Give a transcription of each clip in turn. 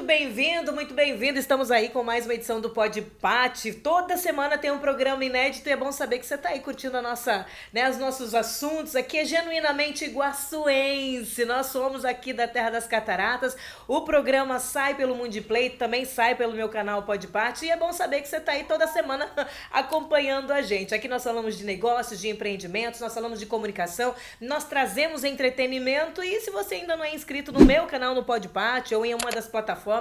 muito bem-vindo. Estamos aí com mais uma edição do Pod Pati. Toda semana tem um programa inédito e é bom saber que você está aí curtindo a nossa, né, os nossos assuntos. Aqui é genuinamente iguaçuense. Nós somos aqui da Terra das Cataratas. O programa sai pelo Mundiplay, também sai pelo meu canal Pod Pati. E é bom saber que você está aí toda semana acompanhando a gente. Aqui nós falamos de negócios, de empreendimentos, nós falamos de comunicação, nós trazemos entretenimento. E se você ainda não é inscrito no meu canal no Pod Pati ou em uma das plataformas,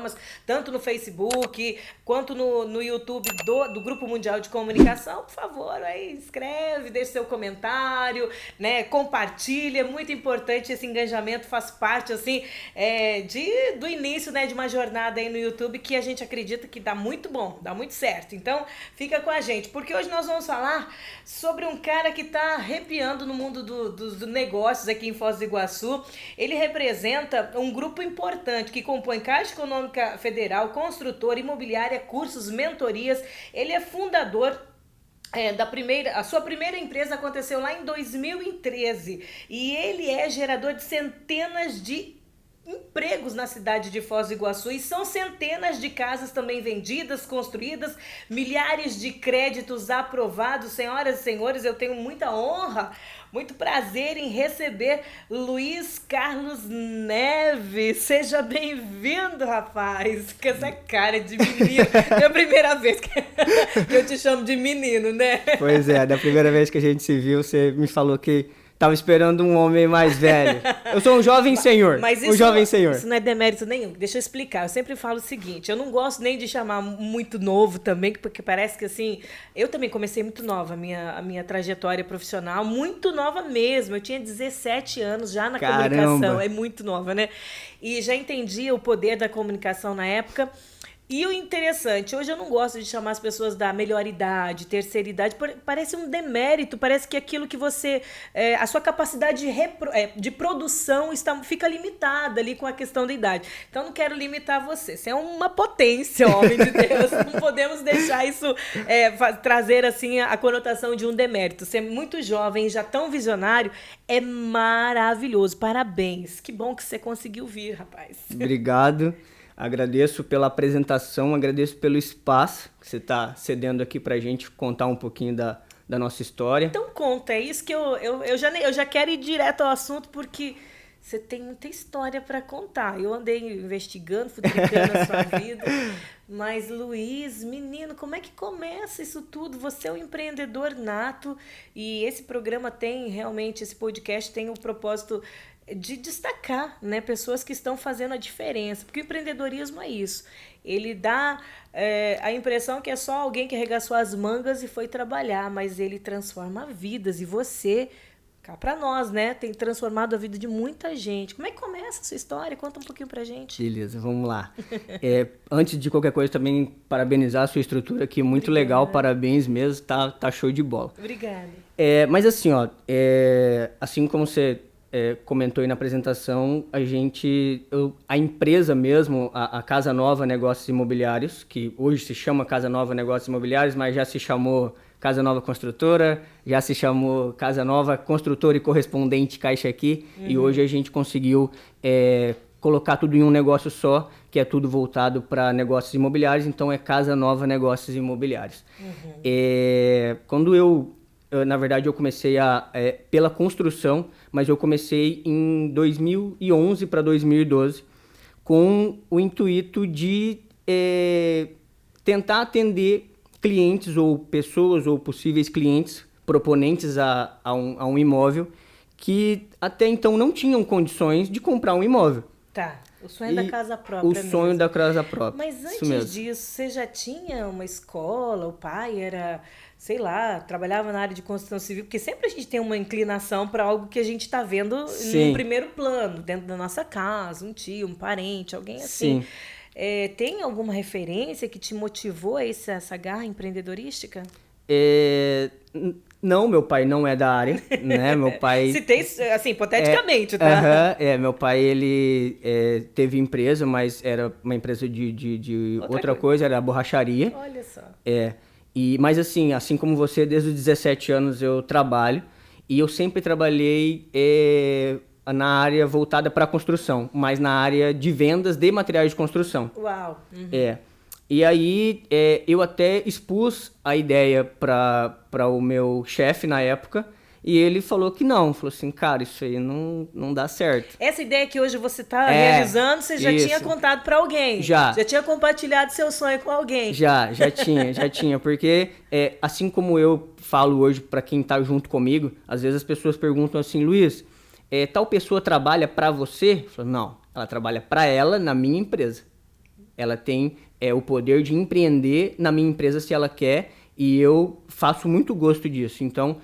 tanto no Facebook quanto no YouTube do Grupo Mundial de Comunicação, por favor, aí escreve, deixe seu comentário, né, compartilha, é muito importante esse engajamento, faz parte, assim, do início, né, de uma jornada aí no YouTube que a gente acredita que dá muito bom, dá muito certo. Então, fica com a gente, porque hoje nós vamos falar sobre um cara que tá arrepiando no mundo dos negócios aqui em Foz do Iguaçu. Ele representa um grupo importante que compõe Caixa Econômica Federal, construtora, imobiliária, cursos, mentorias. Ele é fundador a sua primeira empresa aconteceu lá em 2013 e ele é gerador de centenas de empregos na cidade de Foz do Iguaçu, e são centenas de casas também vendidas, construídas, milhares de créditos aprovados. Senhoras e senhores, eu tenho muita honra, muito prazer em receber Luiz Carlos Neves. Seja bem-vindo, rapaz, com essa cara de menino. É a primeira vez que eu te chamo de menino, né? Pois é, da primeira vez que a gente se viu, você me falou que tava esperando um homem mais velho. Eu sou um jovem senhor. Mas isso, isso não é demérito nenhum. Deixa eu explicar. Eu sempre falo o seguinte, eu não gosto nem de chamar muito novo também, porque parece que assim, eu também comecei muito nova a minha trajetória profissional, muito nova mesmo. Eu tinha 17 anos já na comunicação, é muito nova, né? E já entendia o poder da comunicação na época. E o interessante, hoje eu não gosto de chamar as pessoas da melhor idade, terceira idade, parece um demérito, parece que aquilo que você, a sua capacidade de produção fica limitada ali com a questão da idade. Então não quero limitar você, você é uma potência, homem de Deus, não podemos deixar isso trazer assim a conotação de um demérito. Ser muito jovem e já tão visionário é maravilhoso, parabéns, que bom que você conseguiu vir, rapaz. Obrigado. Agradeço pela apresentação, agradeço pelo espaço que você está cedendo aqui para a gente contar um pouquinho da nossa história. Então conta, é isso que eu já quero ir direto ao assunto, porque você tem muita história para contar. Eu andei investigando, futricando a sua vida, mas Luiz, menino, como é que começa isso tudo? Você é um empreendedor nato e esse programa esse podcast tem o propósito de destacar, né, pessoas que estão fazendo a diferença, porque o empreendedorismo é isso, ele dá a impressão que é só alguém que arregaçou as mangas e foi trabalhar, mas ele transforma vidas, e você, cá pra nós, né, tem transformado a vida de muita gente. Como é que começa a sua história? Conta um pouquinho pra gente. Beleza, vamos lá. Antes de qualquer coisa, também parabenizar a sua estrutura aqui, muito Obrigada. Legal, parabéns mesmo, tá show de bola. Obrigada. Mas assim, assim como você comentou aí na apresentação, a empresa mesmo, a Casa Nova Negócios Imobiliários, que hoje se chama Casa Nova Negócios Imobiliários, mas já se chamou Casa Nova Construtora, já se chamou Casa Nova Construtora e Correspondente Caixa Aqui, e hoje a gente conseguiu colocar tudo em um negócio só, que é tudo voltado para negócios imobiliários, então é Casa Nova Negócios Imobiliários. Na verdade, eu comecei pela construção, mas eu comecei em 2011 para 2012 com o intuito de tentar atender clientes ou pessoas ou possíveis clientes proponentes a um imóvel que até então não tinham condições de comprar um imóvel. Tá. O sonho da casa própria. O sonho da casa própria. Mas antes disso, você já tinha uma escola? O pai era, sei lá, trabalhava na área de construção civil? Porque sempre a gente tem uma inclinação para algo que a gente está vendo no primeiro plano, dentro da nossa casa, um tio, um parente, alguém assim. Sim. Tem alguma referência que te motivou a essa garra empreendedorística? Não, meu pai não é da área, né? Meu pai... Se tem, assim, hipoteticamente, tá? Meu pai, ele teve empresa, mas era uma empresa de outra coisa, era a borracharia. Olha só. Mas assim como você, desde os 17 anos eu trabalho, e eu sempre trabalhei na área voltada para construção, mas na área de vendas de materiais de construção. Uau! Uhum. E aí eu até expus a ideia para o meu chefe na época, e ele falou que não. Falou assim, cara, isso aí não dá certo. Essa ideia que hoje você está realizando, você já tinha contado para alguém? Já tinha compartilhado seu sonho com alguém? Já tinha. Porque assim como eu falo hoje para quem tá junto comigo, às vezes as pessoas perguntam assim, Luiz, tal pessoa trabalha para você? Eu falo, não, ela trabalha para ela na minha empresa. Ela tem o poder de empreender na minha empresa se ela quer, e eu faço muito gosto disso. Então,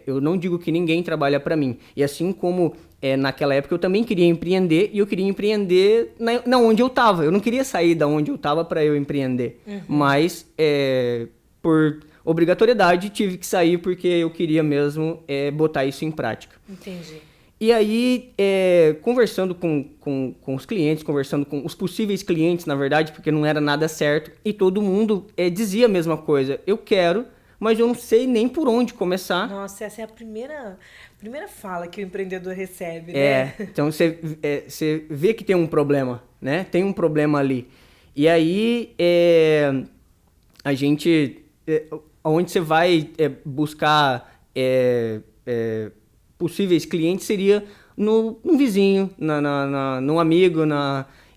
eu não digo que ninguém trabalha para mim. E assim como naquela época eu também queria empreender, e eu queria empreender na onde eu estava. Eu não queria sair da onde eu estava para eu empreender. Uhum. Mas, por obrigatoriedade, tive que sair porque eu queria mesmo botar isso em prática. Entendi. E aí, conversando com os clientes, conversando com os possíveis clientes, na verdade, porque não era nada certo, e todo mundo dizia a mesma coisa. Eu quero, mas eu não sei nem por onde começar. Nossa, essa é a primeira fala que o empreendedor recebe, né? Então você vê que tem um problema, né? Tem um problema ali. E aí, a gente... onde você vai buscar possíveis clientes seria no vizinho, num amigo.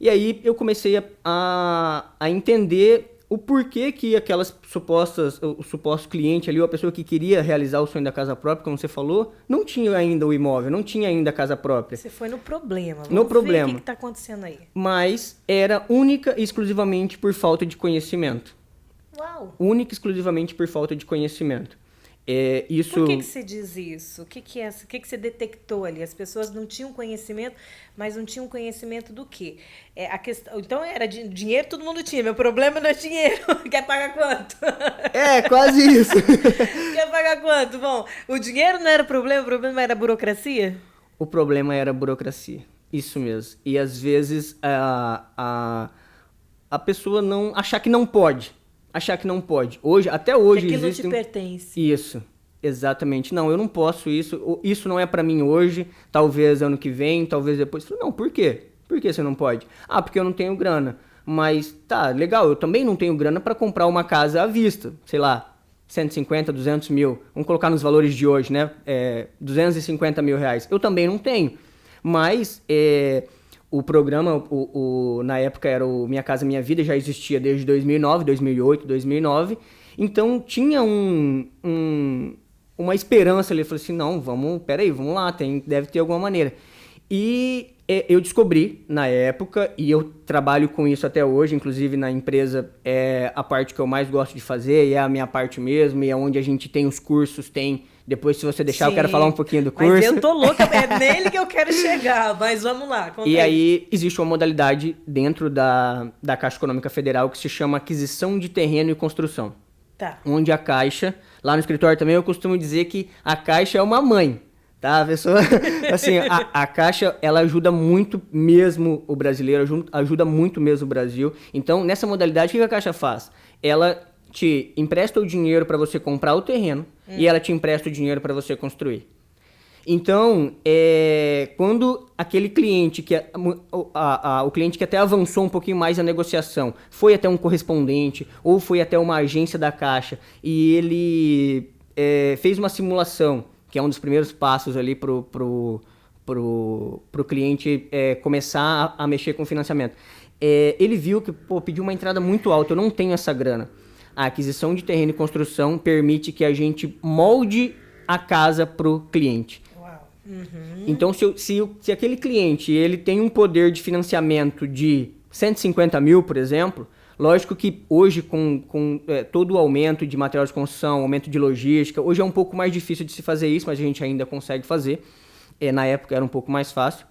E aí eu comecei a entender o porquê que o suposto cliente ali, ou a pessoa que queria realizar o sonho da casa própria, como você falou, não tinha ainda o imóvel, não tinha ainda a casa própria. Você foi no problema. Vamos ver o que está acontecendo aí. Mas era única e exclusivamente por falta de conhecimento. Uau! Única e exclusivamente por falta de conhecimento. Por que você diz isso? O que você detectou ali? As pessoas não tinham conhecimento, mas não tinham conhecimento do quê? A questão, então era dinheiro, todo mundo tinha. Meu problema não é dinheiro. Quer pagar quanto? Quase isso. Quer pagar quanto? Bom, o dinheiro não era o problema era a burocracia? O problema era a burocracia. Isso mesmo. E às vezes a pessoa não achar que não pode. Até hoje aquilo existe... não te pertence. Isso, exatamente. Não, eu não posso isso não é pra mim hoje, talvez ano que vem, talvez depois. Não, por quê? Por que você não pode? Porque eu não tenho grana. Mas tá, legal, eu também não tenho grana pra comprar uma casa à vista, sei lá, 150, 200 mil. Vamos colocar nos valores de hoje, né? 250 mil reais. Eu também não tenho. Mas... o programa, na época era o Minha Casa Minha Vida, já existia desde 2009, 2008, 2009. Então tinha uma esperança ali. Eu falei assim, não, vamos lá, deve ter alguma maneira. E eu descobri na época, e eu trabalho com isso até hoje, inclusive na empresa é a parte que eu mais gosto de fazer, e é a minha parte mesmo, e é onde a gente tem os cursos, depois, se você deixar, Sim, eu quero falar um pouquinho do curso. Mas eu tô louca, é nele que eu quero chegar, mas vamos lá. E aí, existe uma modalidade dentro da Caixa Econômica Federal que se chama aquisição de terreno e construção. Tá. Onde a Caixa, lá no escritório também, eu costumo dizer que a Caixa é uma mãe, tá? A pessoa, assim, a Caixa, ela ajuda muito mesmo o brasileiro, ajuda muito mesmo o Brasil. Então, nessa modalidade, o que a Caixa faz? Ela te empresta o dinheiro para você comprar o terreno e ela te empresta o dinheiro para você construir. Então, quando aquele cliente, o cliente que até avançou um pouquinho mais na negociação, foi até um correspondente ou foi até uma agência da Caixa e ele fez uma simulação, que é um dos primeiros passos ali pro cliente começar a mexer com o financiamento. Ele viu que pediu uma entrada muito alta, eu não tenho essa grana. A aquisição de terreno e construção permite que a gente molde a casa pro cliente. Uau. Uhum. Então, se aquele cliente ele tem um poder de financiamento de 150 mil, por exemplo, lógico que hoje com todo o aumento de material de construção, aumento de logística, hoje é um pouco mais difícil de se fazer isso, mas a gente ainda consegue fazer. Na época era um pouco mais fácil.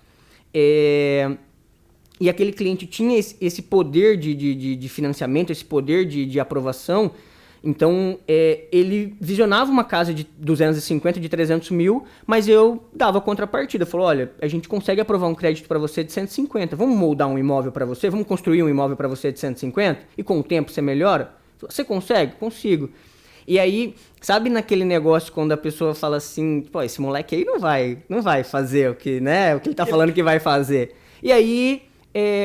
E aquele cliente tinha esse poder de financiamento, esse poder de aprovação. Então, ele visionava uma casa de 250, de 300 mil, mas eu dava contrapartida. Falou, olha, a gente consegue aprovar um crédito para você de 150. Vamos moldar um imóvel para você? Vamos construir um imóvel para você de 150? E com o tempo você melhora? Você consegue? Consigo. E aí, sabe naquele negócio quando a pessoa fala assim, pô, esse moleque aí não vai fazer o que, né, o que ele tá falando que vai fazer. E aí,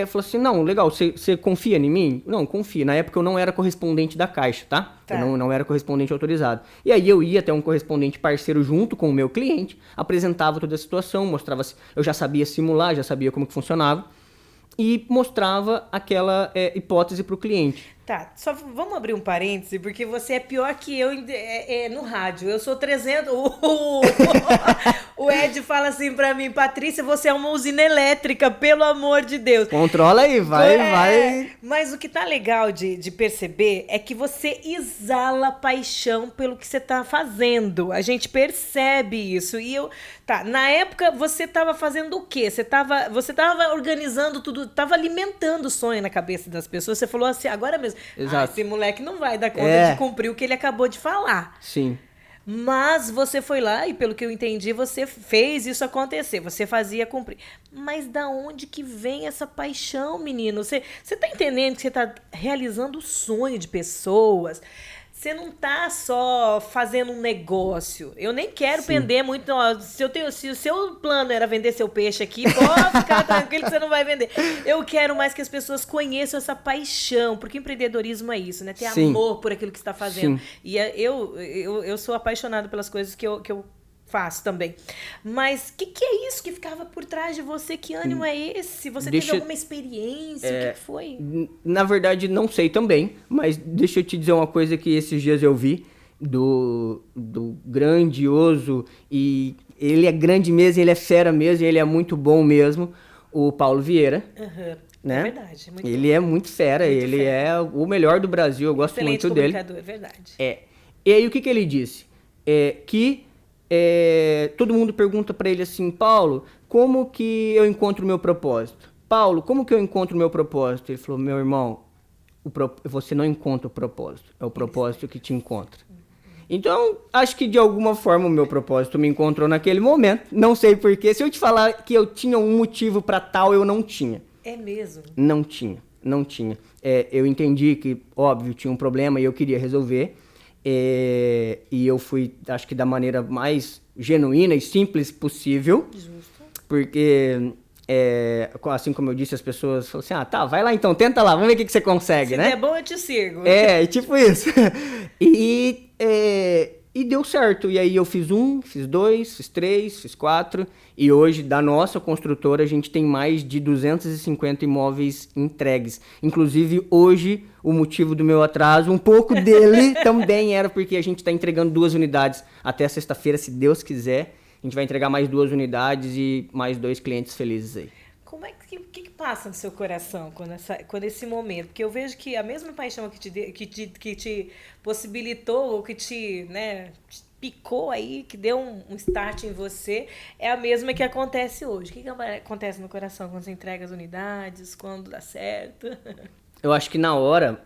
falou assim, não, legal, você confia em mim? Não, confia. Na época eu não era correspondente da Caixa, tá? Tá. Eu não era correspondente autorizado. E aí eu ia até um correspondente parceiro junto com o meu cliente, apresentava toda a situação, mostrava, eu já sabia simular, já sabia como que funcionava, e mostrava aquela hipótese para o cliente. Tá, só vamos abrir um parêntese, porque você é pior que eu no rádio. Eu sou 300... O Ed fala assim pra mim, Patrícia, você é uma usina elétrica, pelo amor de Deus. Controla aí, vai. Mas o que tá legal de perceber é que você exala paixão pelo que você tá fazendo. A gente percebe isso. Tá, na época você tava fazendo o quê? Você tava organizando tudo, tava alimentando o sonho na cabeça das pessoas. Você falou assim, agora mesmo, exato. Esse moleque não vai dar conta de cumprir o que ele acabou de falar. Sim. Mas você foi lá e, pelo que eu entendi, você fez isso acontecer. Você fazia cumprir. Mas da onde que vem essa paixão, menino? Você tá entendendo que você tá realizando o sonho de pessoas? Você não tá só fazendo um negócio. Eu nem quero pender muito. Não. Se o seu plano era vender seu peixe aqui, pode ficar tranquilo que você não vai vender. Eu quero mais que as pessoas conheçam essa paixão, porque empreendedorismo é isso, né? Ter amor por aquilo que você está fazendo. Sim. E eu sou apaixonada pelas coisas que eu faço também. Mas o que é isso que ficava por trás de você? Que ânimo é esse? Você teve alguma experiência? O que foi? Na verdade, não sei também, mas deixa eu te dizer uma coisa que esses dias eu vi do grandioso, e ele é grande mesmo, ele é fera mesmo, ele é muito bom mesmo, o Paulo Vieira. Uhum. Né? É verdade. Ele é muito fera, ele é o melhor do Brasil, eu gosto muito dele. É verdade. E aí o que ele disse? Todo mundo pergunta pra ele assim, Paulo, como que eu encontro o meu propósito? Paulo, como que eu encontro o meu propósito? Ele falou, meu irmão, você não encontra o propósito, é o propósito que te encontra. Então, acho que de alguma forma o meu propósito me encontrou naquele momento, não sei porquê. Se eu te falar que eu tinha um motivo pra tal, eu não tinha. É mesmo? Não tinha. Eu entendi que, óbvio, tinha um problema e eu queria resolver. E eu fui, acho que da maneira mais genuína e simples possível. Justo. Porque, assim como eu disse, as pessoas falam assim, tá, vai lá então, tenta lá, vamos ver o que você consegue, né? Se der bom, eu te sigo. Tipo isso. E deu certo. E aí eu fiz 1, fiz 2, fiz 3, fiz 4. E hoje, da nossa construtora, a gente tem mais de 250 imóveis entregues. Inclusive, hoje, o motivo do meu atraso, um pouco dele também era porque a gente está entregando 2 unidades até sexta-feira, se Deus quiser. A gente vai entregar mais 2 unidades e mais 2 clientes felizes aí. Como é que passa no seu coração quando esse momento? Porque eu vejo que a mesma paixão que te possibilitou, ou que te picou aí, que deu um start em você, é a mesma que acontece hoje. O que acontece no coração quando você entrega as unidades, quando dá certo? Eu acho que na hora,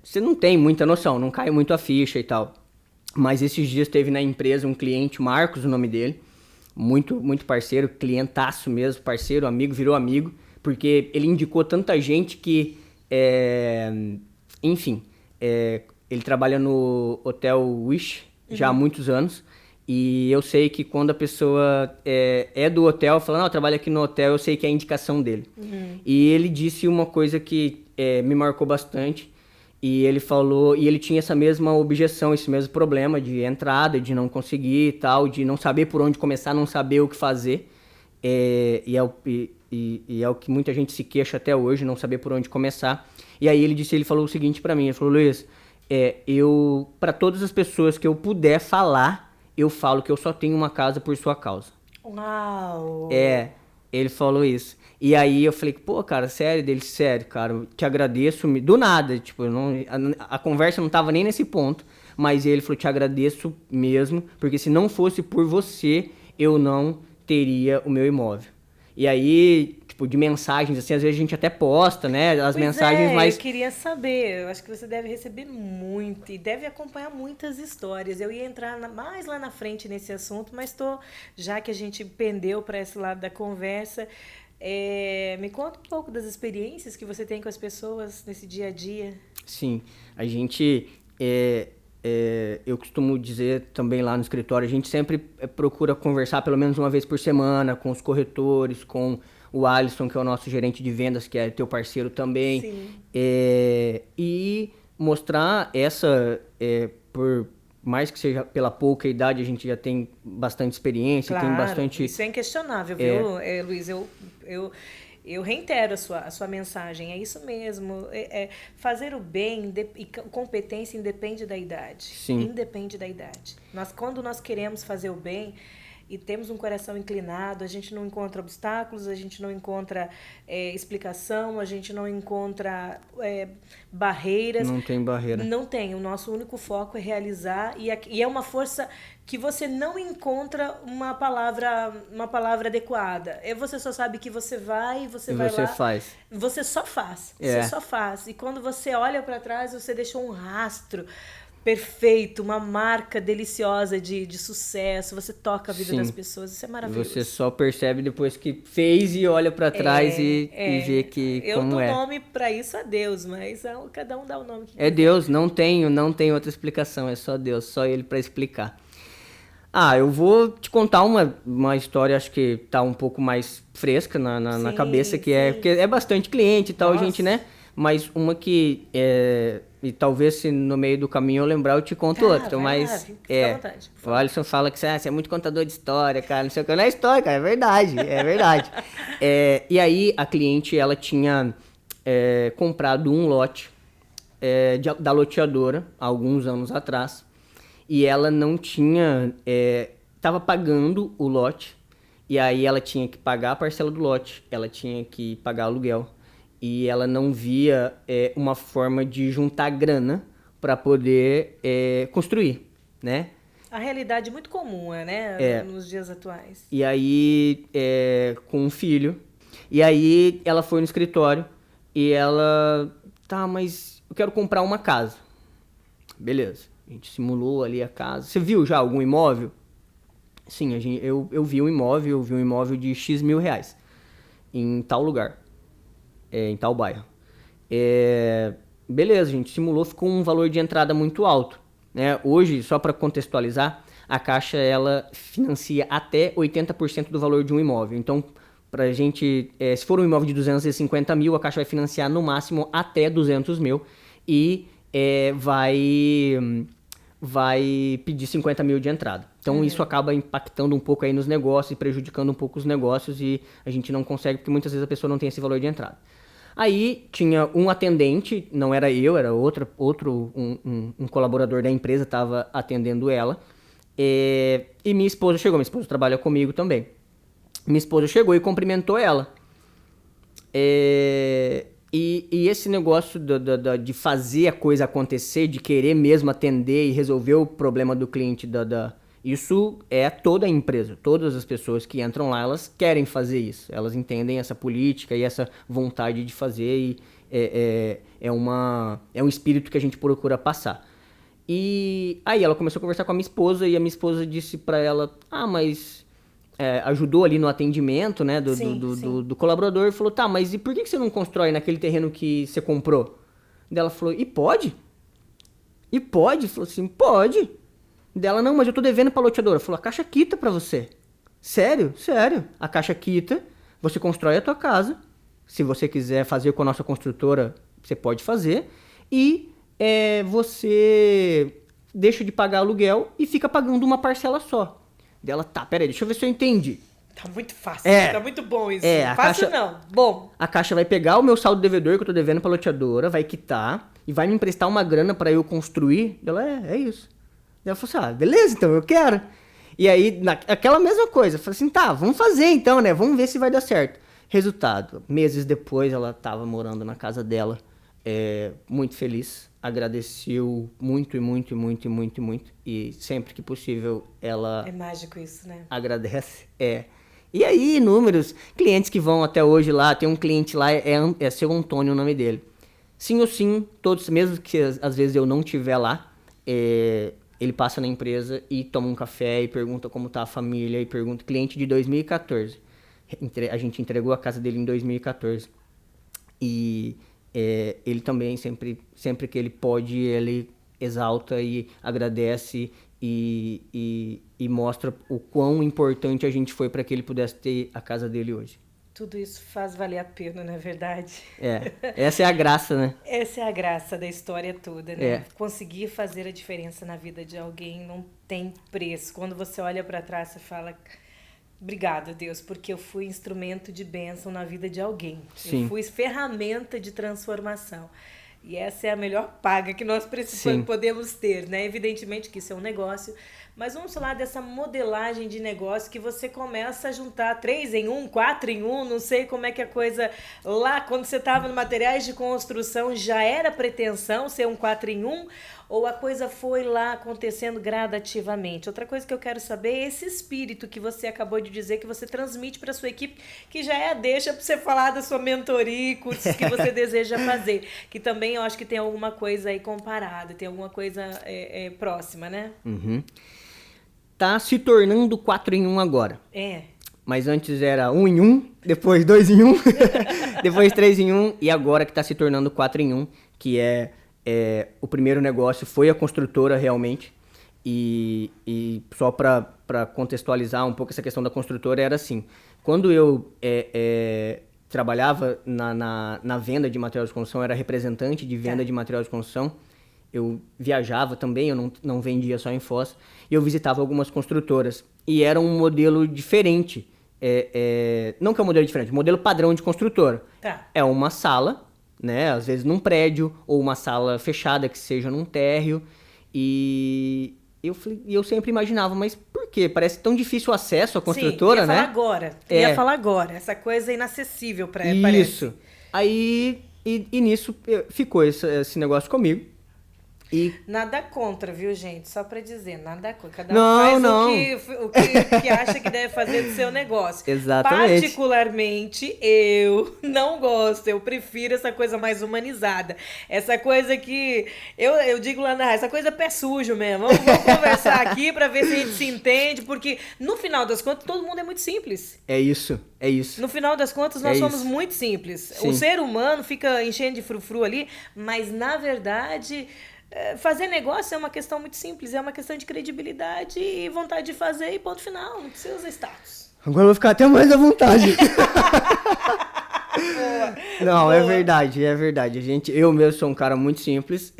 você não tem muita noção, não cai muito a ficha e tal. Mas esses dias teve na empresa um cliente, Marcos, o nome dele, muito, muito parceiro, clientaço mesmo, parceiro, amigo, virou amigo, porque ele indicou tanta gente que, ele trabalha no Hotel Wish já há muitos anos, e eu sei que quando a pessoa é do hotel, fala, não, eu trabalho aqui no hotel, eu sei que é a indicação dele. E ele disse uma coisa que me marcou bastante, e ele falou, e ele tinha essa mesma objeção, esse mesmo problema de entrada, de não conseguir e tal, de não saber por onde começar, não saber o que fazer. E é o que muita gente se queixa até hoje, não saber por onde começar. E aí ele falou o seguinte pra mim, ele falou, Luiz, para todas as pessoas que eu puder falar, eu falo que eu só tenho uma casa por sua causa. Uau! Ele falou isso. E aí eu falei, pô, cara, sério? Dele, sério, cara, te agradeço, do nada, tipo, a conversa não tava nem nesse ponto, mas ele falou, te agradeço mesmo, porque se não fosse por você, eu não teria o meu imóvel. E aí, tipo, de mensagens, assim, às vezes a gente até posta, né, as mensagens mais... eu queria saber, eu acho que você deve receber muito e deve acompanhar muitas histórias. Eu ia entrar mais lá na frente nesse assunto, mas já que a gente pendeu para esse lado da conversa, me conta um pouco das experiências que você tem com as pessoas nesse dia a dia. Sim, a gente... eu costumo dizer também lá no escritório, a gente sempre procura conversar pelo menos uma vez por semana com os corretores, com o Alisson, que é o nosso gerente de vendas, que é teu parceiro também. Sim. E mostrar por mais que seja pela pouca idade, a gente já tem bastante experiência, Claro, tem bastante... isso é inquestionável, viu, Luiz? Eu reitero a sua mensagem, é isso mesmo. Fazer o bem e competência independe da idade. Sim. Independe da idade. Quando nós queremos fazer o bem e temos um coração inclinado, a gente não encontra obstáculos, a gente não encontra explicação, a gente não encontra barreiras. Não tem barreira. Não tem. O nosso único foco é realizar e é uma força que você não encontra uma palavra adequada. Você só sabe que você vai, você vai lá. Faz. Você só faz. Você só faz. E quando você olha para trás, você deixou um rastro perfeito, uma marca deliciosa de sucesso. Você toca a vida das pessoas. Isso é maravilhoso. Você só percebe depois que fez e olha para trás e vê que como é. Eu dou nome para isso a Deus, mas cada um dá o nome que quiser. Deus, não tem outra explicação, é só Deus, só Ele para explicar. Eu vou te contar uma história, acho que tá um pouco mais fresca na cabeça, porque é bastante cliente e tal, Nossa. Gente, né? Mas uma que, e talvez se no meio do caminho eu lembrar, eu te conto outra, mas fica à vontade, o Alisson fala que você é muito contador de história, cara, não sei o que, não é história, cara, é verdade. E aí a cliente, ela tinha comprado um lote da loteadora, há alguns anos atrás, e ela não tinha, estava pagando o lote, e aí ela tinha que pagar a parcela do lote, ela tinha que pagar aluguel, e ela não via uma forma de juntar grana para poder construir, né? A realidade muito comum, né? Nos dias atuais. E aí, com um filho, e aí ela foi no escritório, e ela, mas eu quero comprar uma casa. Beleza. A gente simulou ali a casa. Você viu já algum imóvel? Sim, eu vi um imóvel de X mil reais em tal lugar, em tal bairro. Beleza, a gente simulou, ficou um valor de entrada muito alto, né? Hoje, só para contextualizar, a Caixa ela financia até 80% do valor de um imóvel. Então, pra gente, se for um imóvel de 250 mil, a Caixa vai financiar no máximo até 200 mil e vai pedir 50 mil de entrada. Então, isso acaba impactando um pouco aí nos negócios e prejudicando um pouco os negócios e a gente não consegue, porque muitas vezes a pessoa não tem esse valor de entrada. Aí, tinha um atendente, não era eu, era um colaborador da empresa, estava atendendo ela. E minha esposa chegou, minha esposa trabalha comigo também. Minha esposa chegou e cumprimentou ela. E esse negócio de fazer a coisa acontecer, de querer mesmo atender e resolver o problema do cliente, isso é toda a empresa. Todas as pessoas que entram lá, elas querem fazer isso. Elas entendem essa política e essa vontade de fazer e é um espírito que a gente procura passar. E aí ela começou a conversar com a minha esposa e a minha esposa disse pra ela, mas... ajudou ali no atendimento, né, do colaborador e falou, mas e por que você não constrói naquele terreno que você comprou? Daí ela falou, e pode? E pode? Falou assim, pode. Dela, não, mas eu tô devendo pra loteadora. Falou, a Caixa quita pra você. Sério? Sério. A Caixa quita, você constrói a tua casa, se você quiser fazer com a nossa construtora, você pode fazer, e você deixa de pagar aluguel e fica pagando uma parcela só. Dela, peraí, deixa eu ver se eu entendi. Tá muito fácil, tá muito bom isso. Caixa, Fácil não, bom. A Caixa vai pegar o meu saldo devedor que eu tô devendo pra loteadora, vai quitar e vai me emprestar uma grana pra eu construir. Dela, é isso. Ela falou assim, beleza, então eu quero. E aí, aquela mesma coisa, eu falei assim, vamos fazer então, né, vamos ver se vai dar certo. Resultado, meses depois ela tava morando na casa dela, muito feliz, agradeceu muito, e sempre que possível ela... É mágico isso, né? Agradece, E aí, inúmeros clientes que vão até hoje lá, tem um cliente lá, é seu Antônio o nome dele. Sim ou sim, todos, mesmo que às vezes eu não estiver lá, ele passa na empresa e toma um café e pergunta como tá a família, e pergunta, cliente de 2014. A gente entregou a casa dele em 2014. E ele também, sempre que ele pode, ele exalta e agradece e mostra o quão importante a gente foi para que ele pudesse ter a casa dele hoje. Tudo isso faz valer a pena, não é verdade? Essa é a graça, né? Essa é a graça da história toda, né? É. Conseguir fazer a diferença na vida de alguém não tem preço. Quando você olha para trás, você fala: obrigado, Deus, porque eu fui instrumento de bênção na vida de alguém. Sim. Eu fui ferramenta de transformação. E essa é a melhor paga que nós precisamos, podemos ter, né? Evidentemente que isso é um negócio, mas vamos falar dessa modelagem de negócio que você começa a juntar 3 em 1, 4 em 1, não sei como é que a coisa... Lá, quando você estava no materiais de construção, já era pretensão ser um 4 em 1, ou a coisa foi lá acontecendo gradativamente? Outra coisa que eu quero saber é esse espírito que você acabou de dizer, que você transmite para a sua equipe, que já é a deixa para você falar da sua mentoria e cursos que você deseja fazer, que também eu acho que tem alguma coisa aí comparada, tem alguma coisa próxima, né? Uhum. Tá se tornando 4 em 1 agora. Mas antes era 1 em 1, depois 2 em 1, depois 3 em 1, e agora que tá se tornando 4 em 1, que o primeiro negócio foi a construtora realmente. E só para contextualizar um pouco essa questão da construtora, era assim: quando eu trabalhava na venda de material de construção, era representante de venda de material de construção, eu viajava também, eu não vendia só em Foz, e eu visitava algumas construtoras. E era um modelo diferente, não que é um modelo diferente, modelo padrão de construtora. É uma sala, né, às vezes num prédio, ou uma sala fechada que seja num térreo, e eu sempre imaginava, mas por quê? Parece tão difícil o acesso à construtora, né? Ia falar agora, essa coisa inacessível para ela. Isso. Aí, e nisso ficou esse negócio comigo. Nada contra, viu, gente? Só pra dizer, nada contra. Cada um faz o que acha que deve fazer do seu negócio. Exatamente. Particularmente, eu não gosto. Eu prefiro essa coisa mais humanizada. Essa coisa que... Eu digo lá na rádio, essa coisa é pé sujo mesmo. Vamos conversar aqui pra ver se a gente se entende, porque no final das contas, todo mundo é muito simples. É isso. No final das contas, nós somos muito simples. Sim. O ser humano fica enchendo de frufru ali, mas na verdade... Fazer negócio é uma questão muito simples, é uma questão de credibilidade e vontade de fazer e ponto final, não precisa usar status. Agora eu vou ficar até mais à vontade. Não, é verdade. Eu mesmo sou um cara muito simples.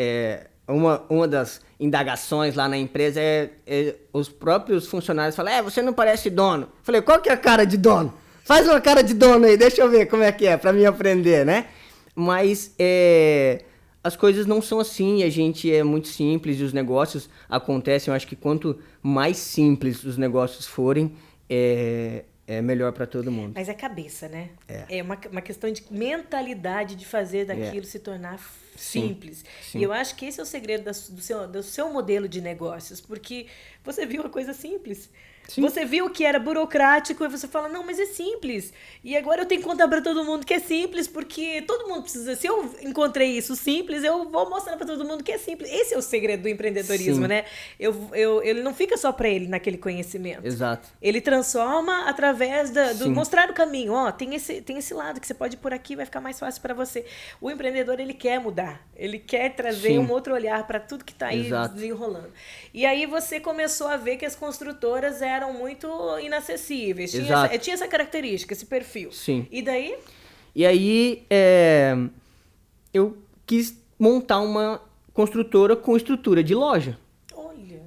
Uma das indagações lá na empresa os próprios funcionários falam: você não parece dono. Falei: qual que é a cara de dono? Faz uma cara de dono aí, deixa eu ver como é que é, pra mim aprender, né? Mas as coisas não são assim, a gente é muito simples e os negócios acontecem. Eu acho que quanto mais simples os negócios forem, é melhor para todo mundo. Mas é cabeça, né? É uma questão de mentalidade de fazer daquilo se tornar simples. Sim. E eu acho que esse é o segredo do seu modelo de negócios, porque você viu uma coisa simples. Sim. Você viu que era burocrático e você fala: não, mas é simples. E agora eu tenho que contar para todo mundo que é simples, porque todo mundo precisa. Se eu encontrei isso simples, eu vou mostrar para todo mundo que é simples. Esse é o segredo do empreendedorismo, né? Ele não fica só para ele naquele conhecimento. Exato. Ele transforma através do mostrar o caminho. Tem esse lado que você pode ir por aqui, vai ficar mais fácil para você. O empreendedor, ele quer mudar. Ele quer trazer um outro olhar para tudo que está aí desenrolando. E aí você começou a ver que as construtoras eram muito inacessíveis. Tinha essa característica, esse perfil. Sim. E daí? E aí, eu quis montar uma construtora com estrutura de loja. Olha.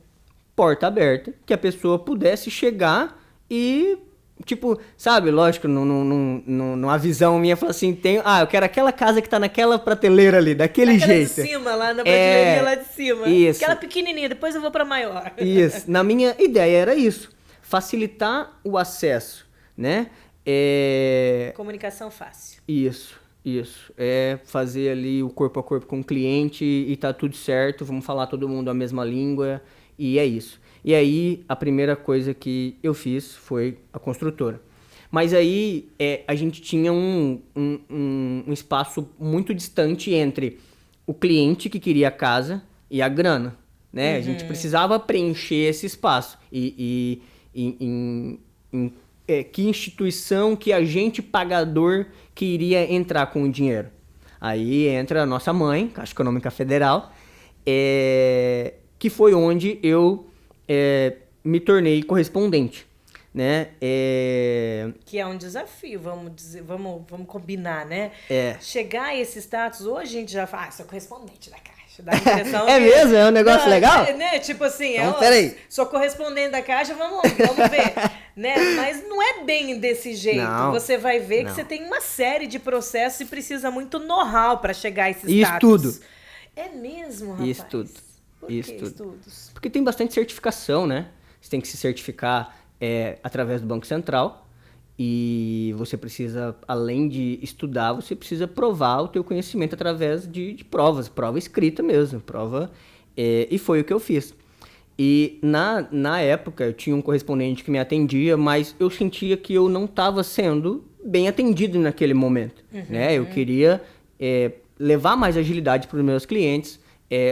Porta aberta, que a pessoa pudesse chegar e, tipo, sabe, lógico, numa visão minha, falar assim, eu quero aquela casa que tá naquela prateleira ali, daquele jeito. De cima, lá na prateleirinha lá de cima. Isso. Aquela pequenininha, depois eu vou pra maior. Isso. Na minha ideia era isso. Facilitar o acesso, né? Comunicação fácil. Isso. Fazer ali o corpo a corpo com o cliente e tá tudo certo, vamos falar todo mundo a mesma língua, e é isso. E aí, a primeira coisa que eu fiz foi a construtora. Mas aí, a gente tinha um espaço muito distante entre o cliente que queria a casa e a grana, né? A gente precisava preencher esse espaço. Que instituição, que agente pagador que iria entrar com o dinheiro. Aí entra a nossa mãe, Caixa Econômica Federal, que foi onde eu me tornei correspondente, né? Que é um desafio, vamos dizer, vamos combinar, né? É. Chegar a esse status, hoje a gente já fala, sou correspondente da Caixa. Dá a impressão É mesmo? É um negócio legal? Né? Tipo assim, então, peraí. Sou correspondente da Caixa, vamos ver. Né? Mas não é bem desse jeito. Não, você vai ver que você tem uma série de processos e precisa muito know-how para chegar a esse status. Estudo. É mesmo, rapaz? Estudo. Por que estudos? Porque tem bastante certificação, né? Você tem que se certificar através do Banco Central. E você precisa, além de estudar, você precisa provar o teu conhecimento através de provas, prova escrita mesmo, e foi o que eu fiz. E na época eu tinha um correspondente que me atendia, mas eu sentia que eu não estava sendo bem atendido naquele momento, né? Eu queria levar mais agilidade para os meus clientes,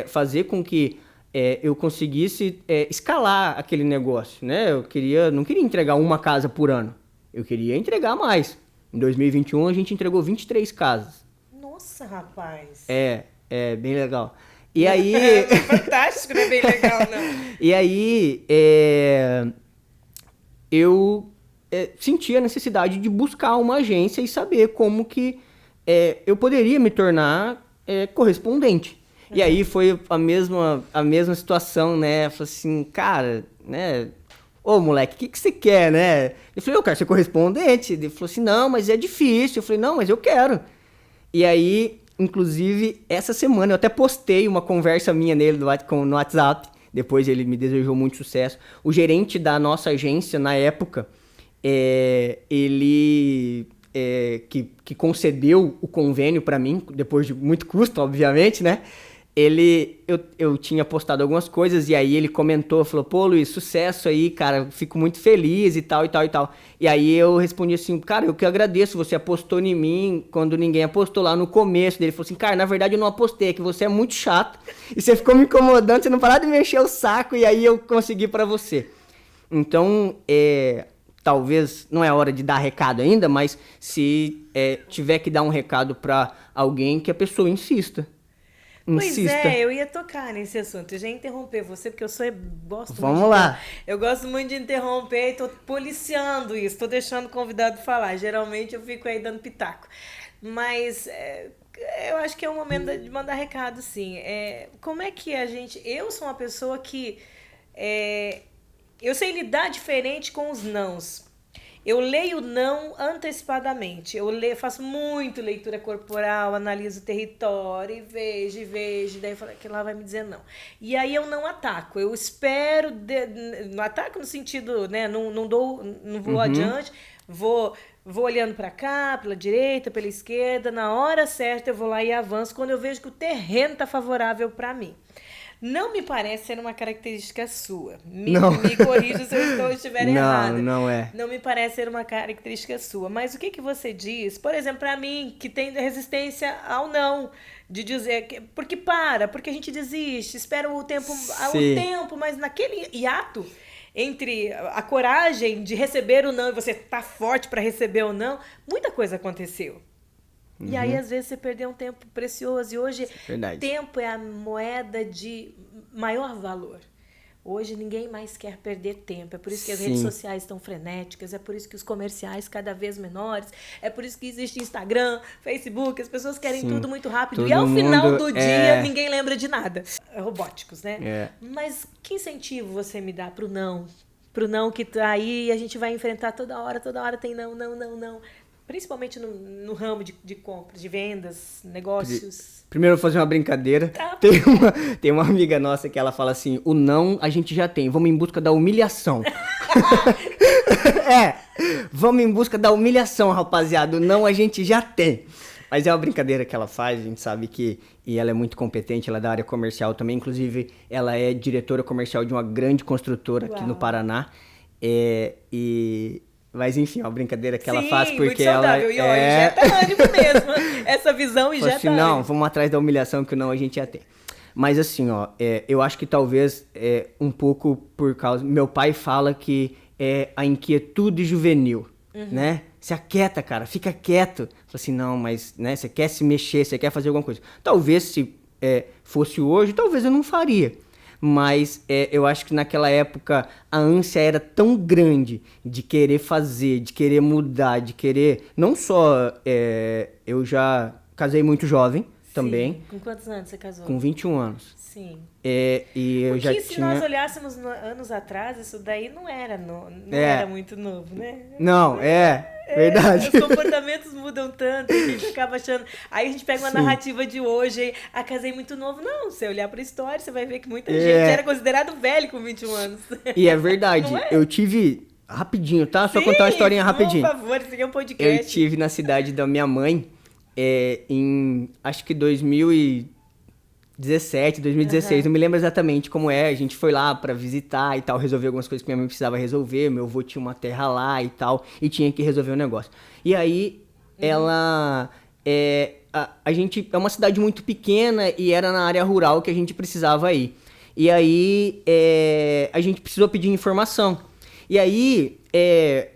fazer com que eu conseguisse escalar aquele negócio, né? Eu não queria entregar uma casa por ano. Eu queria entregar mais. Em 2021, a gente entregou 23 casas. Nossa, rapaz. É bem legal. E aí... Fantástico, não é bem legal, não. E aí, eu senti a necessidade de buscar uma agência e saber como que eu poderia me tornar correspondente. E aí foi a mesma situação, né? Eu falei assim, cara, né... Ô, moleque, o que você quer, né? Eu falei, eu quero ser correspondente. Ele falou assim, não, mas é difícil. Eu falei, não, mas eu quero. E aí, inclusive, essa semana eu até postei uma conversa minha nele no WhatsApp. Depois ele me desejou muito sucesso. O gerente da nossa agência, na época, ele que concedeu o convênio para mim, depois de muito custo, obviamente, né? Eu tinha postado algumas coisas e aí ele comentou, falou, pô, Luiz, sucesso aí, cara, fico muito feliz e tal, e tal, e tal. E aí eu respondi assim, cara, eu que agradeço, você apostou em mim quando ninguém apostou lá no começo. Ele falou assim, cara, na verdade eu não apostei, é que você é muito chato e você ficou me incomodando, você não parava de me encher o saco e aí eu consegui pra você. Então, talvez não é hora de dar recado ainda, mas se tiver que dar um recado pra alguém, que a pessoa insista. Pois eu ia tocar nesse assunto. Eu já ia interromper você, porque gosto Vamos muito lá. Eu gosto muito de interromper e tô policiando isso, tô deixando o convidado falar. Geralmente eu fico aí dando pitaco. Mas eu acho que é o momento de mandar recado, sim. Como é que a gente... Eu sou uma pessoa que... eu sei lidar diferente com os nãos. Eu leio não antecipadamente. Faço muito leitura corporal, analiso o território e vejo. Daí eu falo que lá vai me dizer não. E aí eu não ataco. Eu espero... Não ataco no sentido, né? Não vou adiante. Vou olhando para cá, pela direita, pela esquerda. Na hora certa eu vou lá e avanço quando eu vejo que o terreno está favorável para mim. Não me parece ser uma característica sua. Me corrija se eu estiver errada. Não é. Não me parece ser uma característica sua. Mas o que você diz, por exemplo, para mim, que tem resistência ao não, de dizer... Porque a gente desiste, espera o tempo, mas naquele hiato entre a coragem de receber o não e você tá forte para receber o não, muita coisa aconteceu. E aí, às vezes, você perdeu um tempo precioso. E hoje, tempo é a moeda de maior valor. Hoje, ninguém mais quer perder tempo. É por isso que as redes sociais estão frenéticas. É por isso que os comerciais cada vez menores. É por isso que existe Instagram, Facebook. As pessoas querem tudo muito rápido. E ao final do dia, ninguém lembra de nada. Robóticos, né? Mas que incentivo você me dá pro não? Pro não que tá aí e a gente vai enfrentar toda hora tem não. Principalmente no ramo de compras, de vendas, negócios. Primeiro eu vou fazer uma brincadeira. Tem uma amiga nossa que ela fala assim, o não a gente já tem, vamos em busca da humilhação. Vamos em busca da humilhação, rapaziada. O não a gente já tem. Mas é uma brincadeira que ela faz, a gente sabe que... E ela é muito competente, ela é da área comercial também. Inclusive, ela é diretora comercial de uma grande construtora aqui no Paraná. Mas enfim, é uma brincadeira que ela faz porque muito saudável. ela... E ó, injeta ânimo mesmo. Essa visão injeta assim, ânimo. Não, vamos atrás da humilhação que não a gente já tem. Mas assim, ó, eu acho que talvez um pouco por causa... Meu pai fala que é a inquietude juvenil, né? Se aquieta, cara, fica quieto. Fala assim, não, mas né, você quer se mexer, você quer fazer alguma coisa. Talvez se fosse hoje, talvez eu não faria. Mas eu acho que naquela época a ânsia era tão grande de querer fazer, de querer mudar, de querer... Não só... eu já casei muito jovem também. Com quantos anos você casou? Com 21 anos. Sim. E eu já se nós olhássemos anos atrás, isso daí não era, não era muito novo, né? Não, verdade. Os comportamentos mudam tanto, a gente acaba achando... Aí a gente pega uma narrativa de hoje, casei muito novo. Não, se você olhar pra história, você vai ver que muita gente era considerado velho com 21 anos. E é verdade, eu tive... Rapidinho, tá? Só contar uma historinha rapidinho. Por favor, esse aqui é um podcast. Eu tive na cidade da minha mãe, em, acho que 2017, 2016, não me lembro exatamente como é. A gente foi lá pra visitar e tal, resolver algumas coisas que minha mãe precisava resolver. Meu avô tinha uma terra lá e tal, e tinha que resolver o negócio. E aí, ela... a gente é uma cidade muito pequena e era na área rural que a gente precisava ir. E aí, a gente precisou pedir informação. E aí,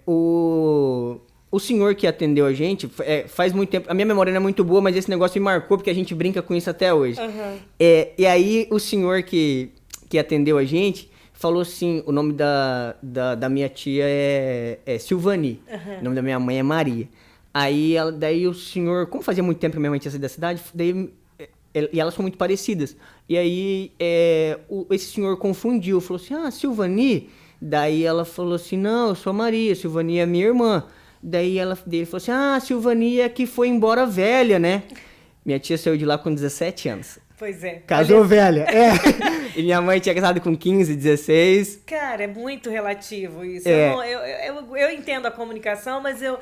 o senhor que atendeu a gente, faz muito tempo... A minha memória não é muito boa, mas esse negócio me marcou, porque a gente brinca com isso até hoje. E aí, o senhor que atendeu a gente falou assim... O nome da minha tia é Silvani. O nome da minha mãe é Maria. Aí, daí o senhor... Como fazia muito tempo que minha mãe tinha saído da cidade, daí... E elas são muito parecidas. E aí, esse senhor confundiu. Falou assim, Silvani... Daí ela falou assim, não, eu sou a Maria, Silvani é minha irmã. Daí ele falou assim, Silvani é que foi embora velha, né? Minha tia saiu de lá com 17 anos. Pois é. Casou velha, E minha mãe tinha casado com 15, 16. Cara, é muito relativo isso. Eu entendo a comunicação, mas eu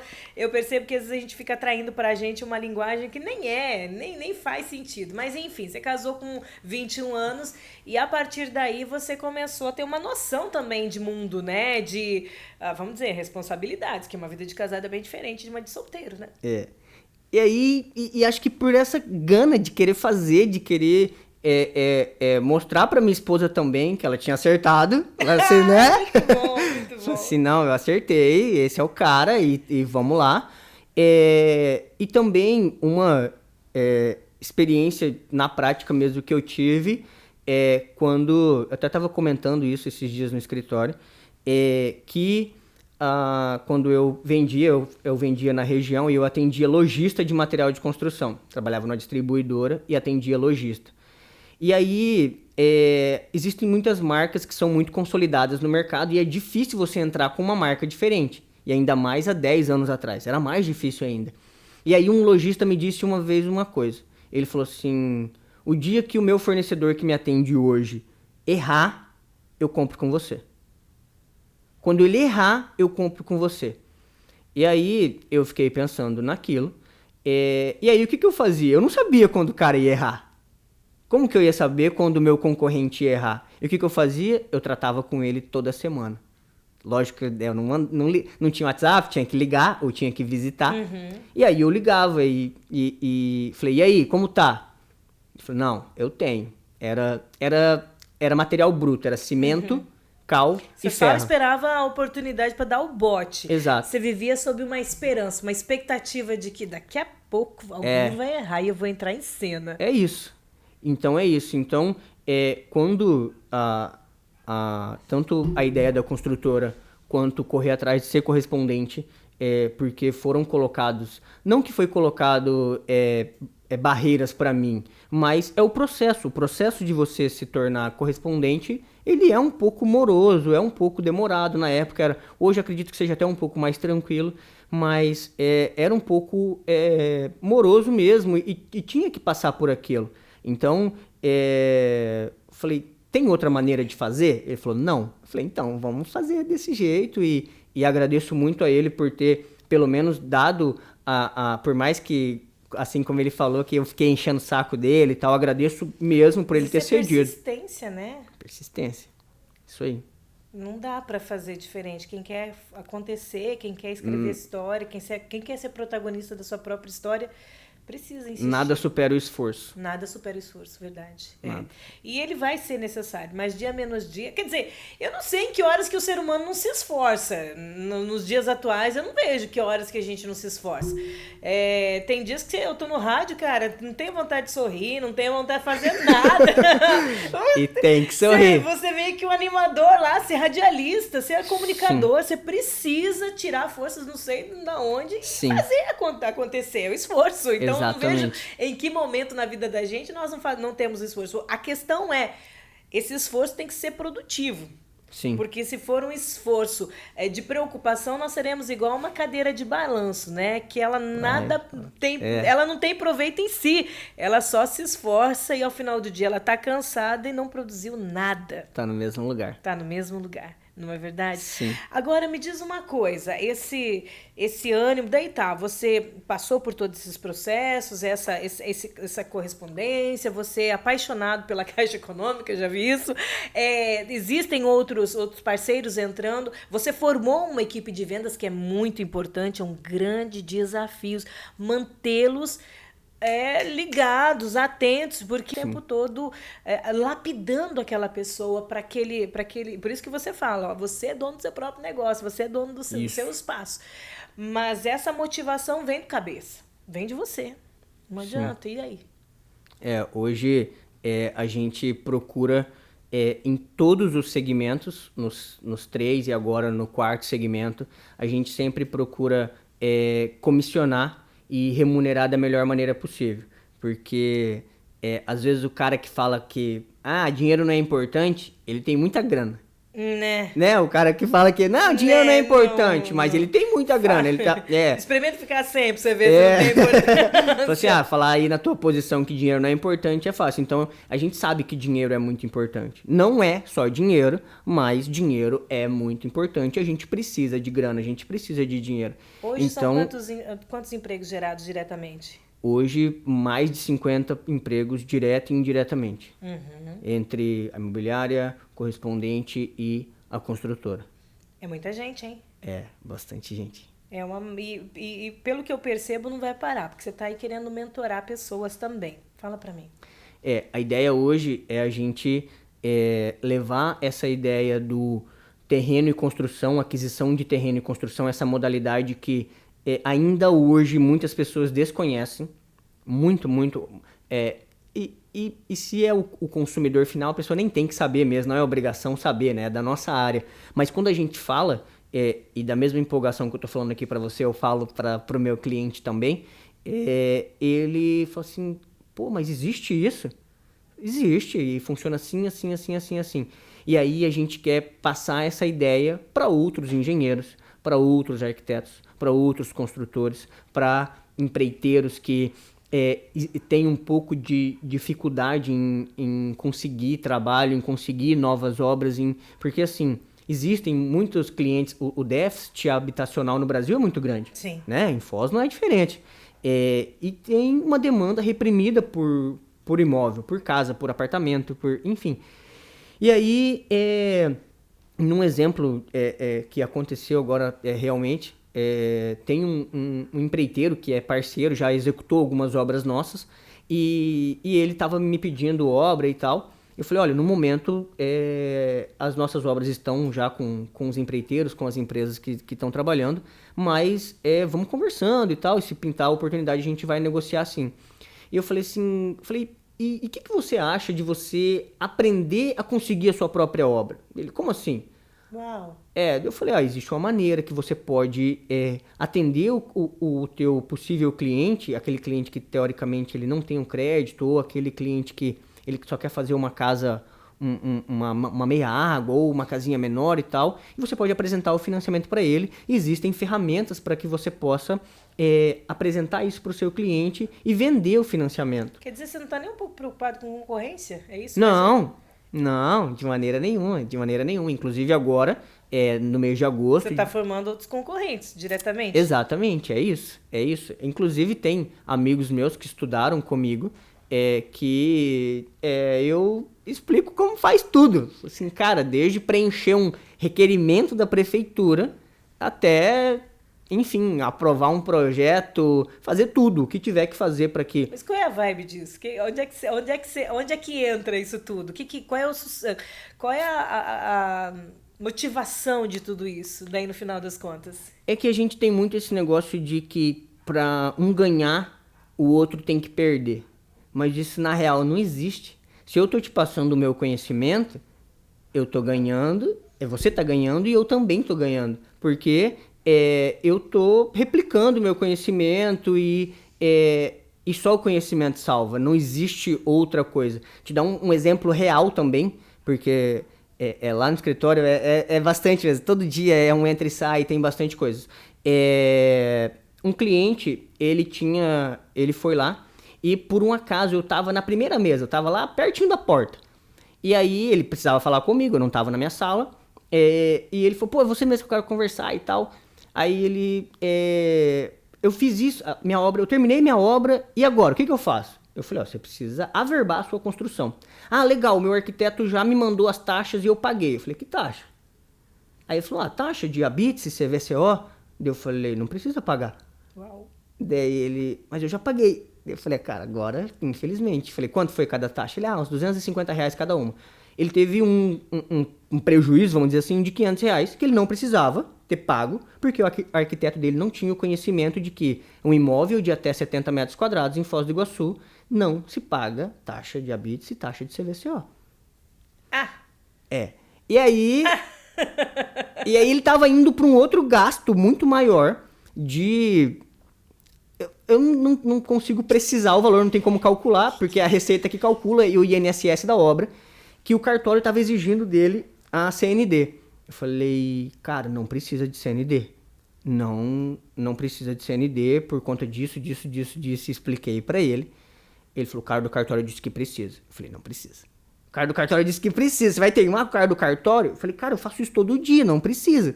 percebo que às vezes a gente fica traindo pra gente uma linguagem que nem faz sentido. Mas enfim, você casou com 21 anos e a partir daí você começou a ter uma noção também de mundo, né? De, vamos dizer, responsabilidades, que uma vida de casado é bem diferente de uma de solteiro, né? E aí, acho que por essa gana de querer fazer, de querer mostrar pra minha esposa também que ela tinha acertado. Assim, né? Muito bom, muito bom. Assim, não, eu acertei, esse é o cara e vamos lá. E também uma experiência na prática mesmo que eu tive, quando... Eu até estava comentando isso esses dias no escritório, que... quando eu vendia na região e eu atendia lojista de material de construção. Trabalhava numa distribuidora e atendia lojista. E aí, existem muitas marcas que são muito consolidadas no mercado e é difícil você entrar com uma marca diferente. E ainda mais há 10 anos atrás. Era mais difícil ainda. E aí um lojista me disse uma vez uma coisa. Ele falou assim, o dia que o meu fornecedor que me atende hoje errar, eu compro com você. Quando ele errar, eu compro com você. E aí, eu fiquei pensando naquilo. E aí, o que eu fazia? Eu não sabia quando o cara ia errar. Como que eu ia saber quando o meu concorrente ia errar? E o que eu fazia? Eu tratava com ele toda semana. Lógico que eu não tinha WhatsApp, tinha que ligar ou tinha que visitar. E aí, eu ligava e falei, e aí, como tá? Ele falou, não, eu tenho. Era material bruto, era cimento... cal Você e ferro. só esperava a oportunidade para dar o bote. Exato. Você vivia sob uma esperança, uma expectativa de que daqui a pouco alguém vai errar e eu vou entrar em cena. É isso. Então, é isso. Então, quando tanto a ideia da construtora quanto correr atrás de ser correspondente, porque foram colocados... Não que foi colocado barreiras para mim, mas é o processo de você se tornar correspondente, ele é um pouco moroso, é um pouco demorado na época, hoje acredito que seja até um pouco mais tranquilo, mas era um pouco moroso mesmo e tinha que passar por aquilo. Então, falei, tem outra maneira de fazer? Ele falou, não. Eu falei, então, vamos fazer desse jeito e agradeço muito a ele por ter, pelo menos, dado, por mais que, assim como ele falou, que eu fiquei enchendo o saco dele e tal, agradeço mesmo por ele ter cedido. Persistência, né? Persistência. Isso aí. Não dá pra fazer diferente. Quem quer acontecer, quem quer escrever história, quem quer ser protagonista da sua própria história, Precisa insistir. Nada supera o esforço. Nada supera o esforço, verdade. Nada. E ele vai ser necessário, mas dia menos dia... Quer dizer, eu não sei em que horas que o ser humano não se esforça. Nos dias atuais, eu não vejo que horas que a gente não se esforça. Tem dias que eu tô no rádio, cara, não tenho vontade de sorrir, não tenho vontade de fazer nada. E tem que sorrir. Você vê que o animador lá, ser radialista, ser comunicador, você precisa tirar forças, não sei de onde, e fazer acontecer. É o esforço. Então, eu não vejo em que momento na vida da gente nós não temos esforço. A questão é, esse esforço tem que ser produtivo. Sim. Porque se for um esforço de preocupação, nós seremos igual uma cadeira de balanço, né? Que ela ela não tem proveito em si. Ela só se esforça e ao final do dia ela tá cansada e não produziu nada. Tá no mesmo lugar. Tá no mesmo lugar. Não é verdade? Sim. Agora, me diz uma coisa, esse ânimo, daí tá, você passou por todos esses processos, essa correspondência, você é apaixonado pela Caixa Econômica, já vi isso, existem outros parceiros entrando, você formou uma equipe de vendas que é muito importante, é um grande desafio, mantê-los ligados, atentos, porque o tempo todo lapidando aquela pessoa para aquele. Por isso que você fala, ó, você é dono do seu próprio negócio, você é dono do seu espaço. Mas essa motivação vem de cabeça, vem de você. Não adianta, e aí? Hoje a gente procura em todos os segmentos, nos 3 e agora no 4º segmento, a gente sempre procura comissionar e remunerar da melhor maneira possível. Porque, às vezes, o cara que fala que dinheiro não é importante, ele tem muita grana. Né? O cara que fala que, não, dinheiro não é importante, mas ele tem muita grana. Ele tá, Experimenta ficar sempre pra você ver se não tem importância. Então, falar aí na tua posição que dinheiro não é importante é fácil. Então, a gente sabe que dinheiro é muito importante. Não é só dinheiro, mas dinheiro é muito importante. A gente precisa de grana, a gente precisa de dinheiro. Hoje são quantos empregos gerados diretamente? Hoje, mais de 50 empregos direto e indiretamente. Entre a imobiliária, correspondente e a construtora. É muita gente, hein? Bastante gente. E pelo que eu percebo, não vai parar, porque você está aí querendo mentorar pessoas também. Fala para mim. A ideia hoje é a gente levar essa ideia do terreno e construção, aquisição de terreno e construção, essa modalidade que ainda hoje muitas pessoas desconhecem, muito. E se é o consumidor final, a pessoa nem tem que saber mesmo, não é obrigação saber, né? É da nossa área. Mas quando a gente fala, e da mesma empolgação que eu tô falando aqui para você, eu falo para o meu cliente também, ele fala assim, pô, mas existe isso? Existe, e funciona assim. E aí a gente quer passar essa ideia para outros engenheiros, para outros arquitetos, para outros construtores, para empreiteiros que têm um pouco de dificuldade em conseguir trabalho, em conseguir novas obras, porque assim, existem muitos clientes, o déficit habitacional no Brasil é muito grande. Sim. Né? Em Foz não é diferente. E tem uma demanda reprimida por imóvel, por casa, por apartamento, enfim. E aí, num exemplo que aconteceu agora realmente, tem um empreiteiro que é parceiro, já executou algumas obras nossas, e ele estava me pedindo obra e tal. Eu falei, olha, no momento as nossas obras estão já com os empreiteiros, com as empresas que estão trabalhando, mas vamos conversando e tal, e se pintar a oportunidade a gente vai negociar sim. E eu falei assim, e o que você acha de você aprender a conseguir a sua própria obra? Ele, como assim? Uau! Eu falei, existe uma maneira que você pode atender o teu possível cliente, aquele cliente que teoricamente ele não tem um crédito, ou aquele cliente que ele só quer fazer uma casa, uma meia água ou uma casinha menor e tal, e você pode apresentar o financiamento para ele. Existem ferramentas para que você possa apresentar isso para o seu cliente e vender o financiamento. Quer dizer, você não está nem um pouco preocupado com concorrência? É isso? Não, de maneira nenhuma. Inclusive agora, no mês de agosto... Você está formando outros concorrentes diretamente? Exatamente, é isso. Inclusive tem amigos meus que estudaram comigo, que eu explico como faz tudo. Assim, cara, desde preencher um requerimento da prefeitura até enfim, aprovar um projeto, fazer tudo o que tiver que fazer para que... Mas qual é a vibe disso? Onde é que entra isso tudo? Qual é a motivação de tudo isso, daí no final das contas? É que a gente tem muito esse negócio de que para um ganhar, o outro tem que perder. Mas isso na real não existe. Se eu tô te passando o meu conhecimento, eu tô ganhando, você tá ganhando e eu também tô ganhando. Porque eu tô replicando o meu conhecimento e só o conhecimento salva. Não existe outra coisa. Te dar um exemplo real também, porque lá no escritório bastante vezes. Todo dia é um entra e sai, tem bastante coisas. Um cliente, ele foi lá e por um acaso eu tava na primeira mesa, eu tava lá pertinho da porta. E aí ele precisava falar comigo, eu não tava na minha sala. E ele falou, pô, é você mesmo que eu quero conversar e tal. Aí ele, eu fiz isso, minha obra, eu terminei minha obra e agora, o que eu faço? Eu falei, você precisa averbar a sua construção. Ah, legal, meu arquiteto já me mandou as taxas e eu paguei. Eu falei, que taxa? Aí ele falou, taxa de Habits e CVCO. Daí eu falei, não precisa pagar. Uau. Daí ele, mas eu já paguei. Daí eu falei, cara, agora, infelizmente. Falei, quanto foi cada taxa? Ele, uns R$250 cada uma. Ele teve um prejuízo, vamos dizer assim, de R$500 que ele não precisava ter pago, porque o arquiteto dele não tinha o conhecimento de que um imóvel de até 70 metros quadrados em Foz do Iguaçu não se paga taxa de Habits e taxa de CVCO. E aí... E aí ele tava indo para um outro gasto muito maior de... Eu não consigo precisar o valor, não tem como calcular, porque é a Receita que calcula e o INSS da obra, que o cartório estava exigindo dele a CND. Eu falei, cara, não precisa de CND. Não precisa de CND por conta disso. Expliquei para ele. Ele falou, o cara do cartório disse que precisa. Eu falei, não precisa. O cara do cartório disse que precisa. Você vai teimar com o cara do cartório? Eu falei, cara, eu faço isso todo dia, não precisa.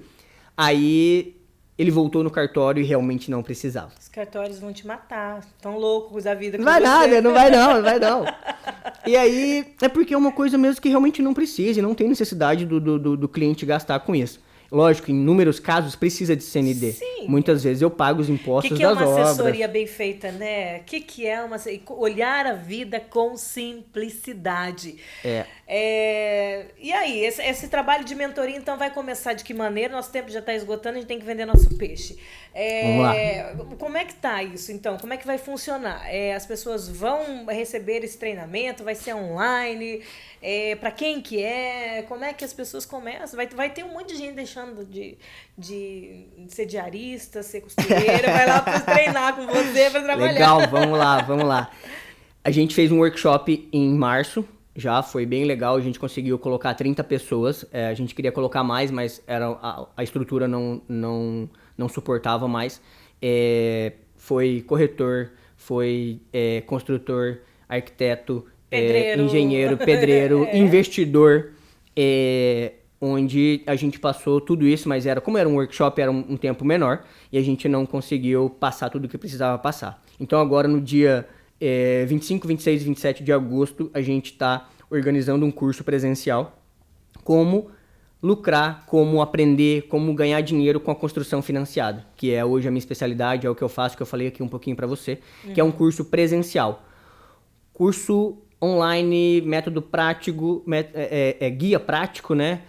Aí ele voltou no cartório e realmente não precisava. Os cartórios vão te matar. Tão loucos da vida com você. Não vai não. E aí, é porque é uma coisa mesmo que realmente não precisa e não tem necessidade do cliente gastar com isso. Lógico, em inúmeros casos precisa de CND. Sim. Muitas vezes eu pago os impostos das obras. O que é uma assessoria bem feita, né? O que é olhar a vida com simplicidade. E aí, esse trabalho de mentoria, então, vai começar de que maneira? Nosso tempo já está esgotando, a gente tem que vender nosso peixe. Vamos lá. Como é que tá isso, então? Como é que vai funcionar? As pessoas vão receber esse treinamento? Vai ser online? Para quem que é? Como é que as pessoas começam? Vai ter um monte de gente deixando de ser diarista, ser costureira, vai lá para treinar com você, para trabalhar. Legal, vamos lá. A gente fez um workshop em março, já foi bem legal, a gente conseguiu colocar 30 pessoas, a gente queria colocar mais, mas a estrutura não suportava mais. Foi corretor, foi construtor, arquiteto, engenheiro, pedreiro, investidor, onde a gente passou tudo isso, mas como era um workshop, era um tempo menor, e a gente não conseguiu passar tudo o que precisava passar. Então agora no dia 25, 26 e 27 de agosto, a gente está organizando um curso presencial, como lucrar, como aprender, como ganhar dinheiro com a construção financiada, que é hoje a minha especialidade, é o que eu faço, que eu falei aqui um pouquinho para você, que é um curso presencial. Curso online, método prático, guia prático, né?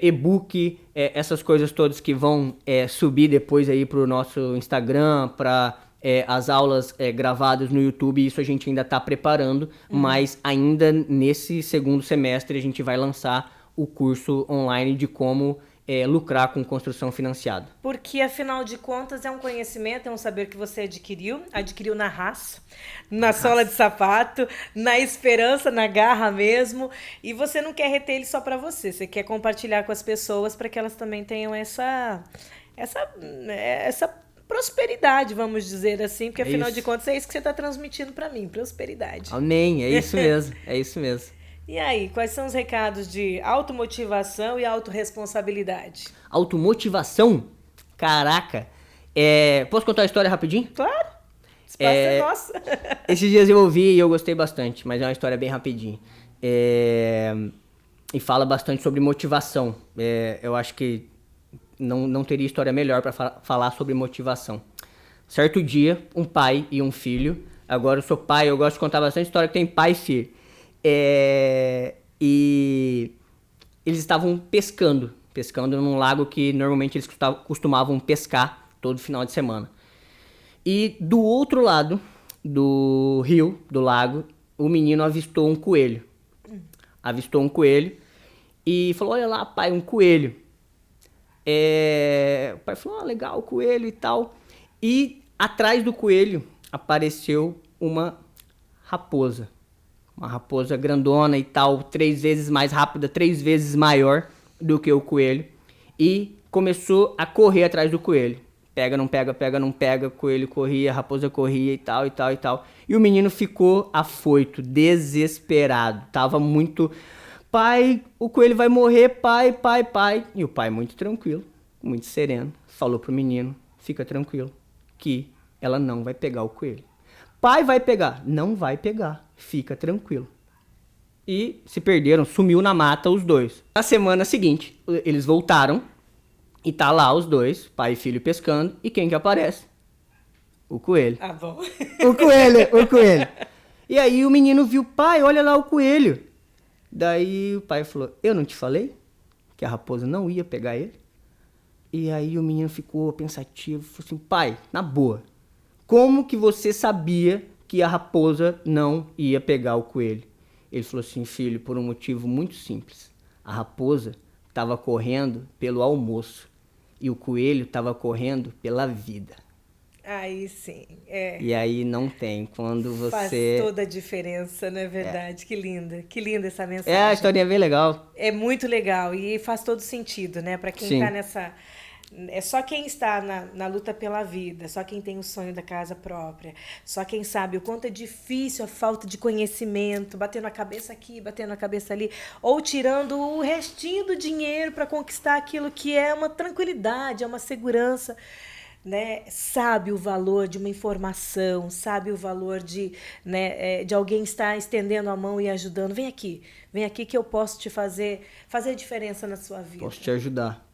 E-book, essas coisas todas que vão subir depois aí pro nosso Instagram, para as aulas gravadas no YouTube. Isso a gente ainda está preparando, mas ainda nesse segundo semestre a gente vai lançar o curso online de como lucrar com construção financiada. Porque, afinal de contas, é um conhecimento, é um saber que você adquiriu na raça, na sola de sapato, na esperança, na garra mesmo, e você não quer reter ele só para você quer compartilhar com as pessoas para que elas também tenham essa prosperidade, vamos dizer assim, porque, afinal de contas, é isso que você está transmitindo para mim, prosperidade. Amém, é isso mesmo. E aí, quais são os recados de automotivação e autorresponsabilidade? Automotivação? Caraca! Posso contar a história rapidinho? Claro! Espaço é nosso! Esses dias eu ouvi e eu gostei bastante, mas é uma história bem rapidinho. E fala bastante sobre motivação. Eu acho que não teria história melhor para falar sobre motivação. Certo dia, um pai e um filho. Agora eu sou pai, eu gosto de contar bastante história que tem pai e filho. E eles estavam pescando num lago que normalmente eles costumavam pescar todo final de semana. E do outro lado do rio, do lago, o menino avistou um coelho. E falou, olha lá, pai, um coelho. O pai falou, legal, o coelho e tal. E atrás do coelho apareceu uma raposa. Uma raposa grandona e tal, 3 vezes mais rápida, 3 vezes maior do que o coelho. E começou a correr atrás do coelho. Pega, não pega, pega, não pega. O coelho corria, a raposa corria e tal, e tal, e tal. E o menino ficou afoito, desesperado. Tava muito... Pai, o coelho vai morrer, pai. E o pai, muito tranquilo, muito sereno, falou pro menino, fica tranquilo, que ela não vai pegar o coelho. Pai, vai pegar. Não vai pegar, fica tranquilo. E se perderam, sumiu na mata os dois. Na semana seguinte, eles voltaram e tá lá os dois, pai e filho pescando, e quem que aparece? O coelho. Ah, bom. O coelho. E aí o menino viu, pai, olha lá o coelho. Daí o pai falou, eu não te falei que a raposa não ia pegar ele? E aí o menino ficou pensativo, falou assim, pai, na boa, como que você sabia que a raposa não ia pegar o coelho? Ele falou assim, filho, por um motivo muito simples. A raposa estava correndo pelo almoço e o coelho estava correndo pela vida. Aí sim, E aí não tem, quando você... Faz toda a diferença, não é verdade? Que linda essa mensagem. A historinha é bem legal. É muito legal e faz todo sentido, né? Para quem Sim. tá nessa... É só quem está na luta pela vida, só quem tem o sonho da casa própria, só quem sabe o quanto é difícil a falta de conhecimento, batendo a cabeça aqui, batendo a cabeça ali, ou tirando o restinho do dinheiro para conquistar aquilo que é uma tranquilidade, é uma segurança. Né, sabe o valor de uma informação, sabe o valor de alguém estar estendendo a mão e ajudando. Vem aqui que eu posso te fazer diferença na sua vida. Posso te ajudar.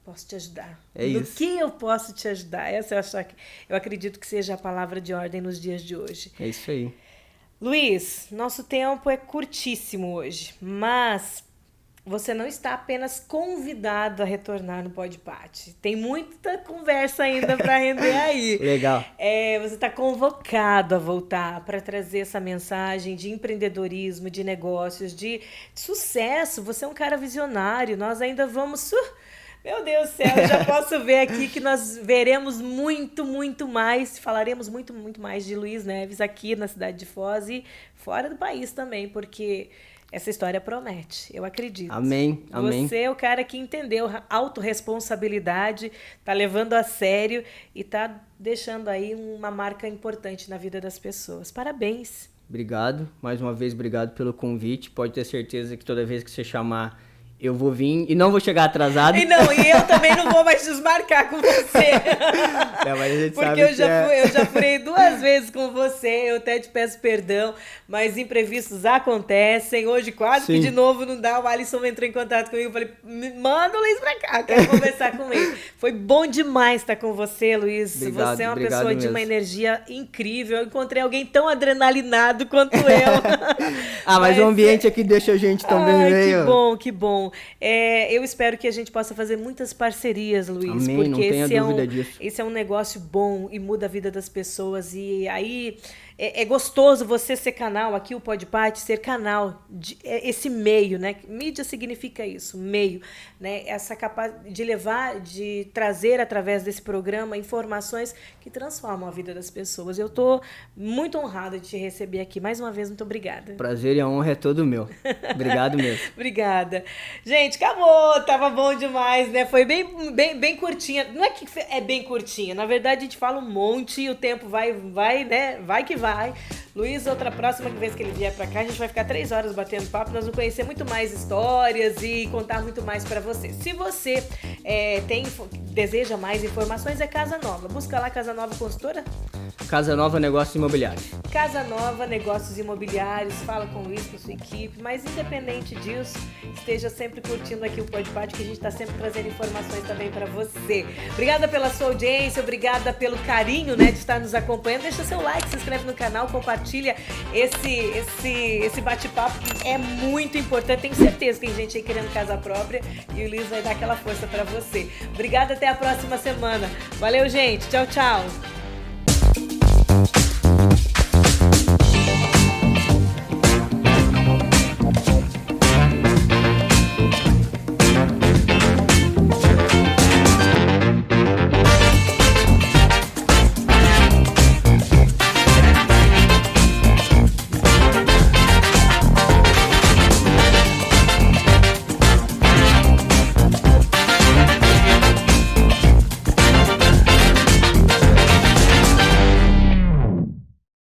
É isso. No que eu posso te ajudar? Eu acredito que seja a palavra de ordem nos dias de hoje. É isso aí. Luiz, nosso tempo é curtíssimo hoje, mas... Você não está apenas convidado a retornar no Pode Pati. Tem muita conversa ainda para render aí. Legal. Você está convocado a voltar para trazer essa mensagem de empreendedorismo, de negócios, de sucesso. Você é um cara visionário. Nós ainda vamos... Meu Deus do céu, eu já posso ver aqui que nós veremos muito, muito mais. Falaremos muito, muito mais de Luiz Neves aqui na cidade de Foz e fora do país também, porque... Essa história promete, eu acredito. Amém. Você é o cara que entendeu autorresponsabilidade, tá levando a sério e tá deixando aí uma marca importante na vida das pessoas. Parabéns. Obrigado. Mais uma vez, obrigado pelo convite. Pode ter certeza que toda vez que você chamar, eu vou vir e não vou chegar atrasado. E eu também não vou mais desmarcar com você. Mas a gente porque eu já furei 2 vezes com você, eu até te peço perdão, mas imprevistos acontecem. Hoje quase que de novo não dá, o Alisson entrou em contato comigo, eu falei, manda o Luiz pra cá, quero conversar com ele. Foi bom demais estar com você, Luiz. Obrigado, você é uma pessoa mesmo. De uma energia incrível. Eu encontrei alguém tão adrenalinado quanto eu. Mas o ambiente aqui deixa a gente também meio... Que bom. Eu espero que a gente possa fazer muitas parcerias, Luiz. Amém, porque não tenha dúvida disso. Esse é um negócio bom e muda a vida das pessoas. E aí é gostoso você ser canal, aqui o Pode Pati, ser canal, esse meio, né? Mídia significa isso, meio, né? Essa capacidade de levar, de trazer através desse programa informações que transformam a vida das pessoas. Eu estou muito honrada de te receber aqui. Mais uma vez, muito obrigada. Prazer e a honra é todo meu. Obrigado mesmo. Obrigada. Gente, acabou. Tava bom demais, né? Foi bem curtinha. Não é que é bem curtinha. Na verdade, a gente fala um monte e o tempo vai, né? Vai que vai. Luiz, próxima vez que ele vier pra cá, a gente vai ficar 3 horas batendo papo. Nós vamos conhecer muito mais histórias e contar muito mais pra você. Se você deseja mais informações, é Casa Nova. Busca lá Casa Nova Consultora. Casa Nova Negócios Imobiliários. Casa Nova Negócios Imobiliários, fala com o Luiz, com sua equipe, mas independente disso, esteja sempre curtindo aqui o Podpah, que a gente está sempre trazendo informações também para você. Obrigada pela sua audiência, obrigada pelo carinho, né, de estar nos acompanhando. Deixa seu like, se inscreve no canal, compartilha esse bate-papo que é muito importante. Tenho certeza que tem gente aí querendo casa própria e o Luiz vai dar aquela força para você. Obrigada, até a próxima semana. Valeu, gente. Tchau, tchau.